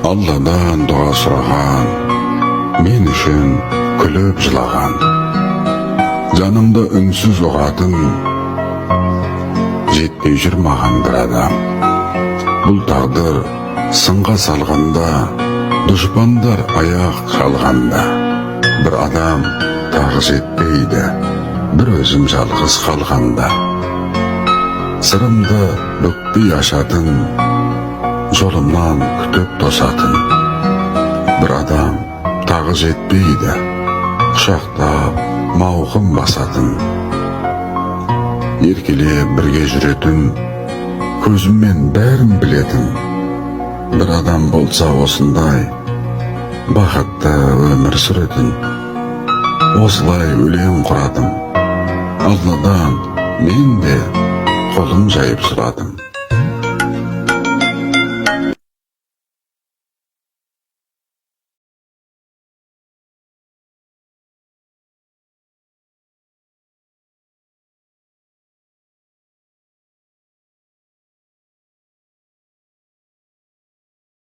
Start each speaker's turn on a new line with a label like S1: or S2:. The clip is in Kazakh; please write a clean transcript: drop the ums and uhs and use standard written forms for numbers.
S1: Allah'dan dua sұраған, мен үшін күліп жылаған. Жанымда үнсіз ұғатын, жетпей жүр маған бір адам. Бұл тағдыр сынға салғанда, дұшпандар аяқ қалғанда, бір адам тағы жетпейді, бір өзім жалғыз қалғанда. Сырымды бүкпей ашатын, жолымнан күтіп тосатын, бір адам тағы жетпейді, құшақтап мауқым басатын. Еркеле бірге жүретін, көзіммен бәрін білетін, бір адам болса осындай, бақытты өмір сүретін. Осылай өлең құрадым, Алладан мен де қолым жайып сұрадым.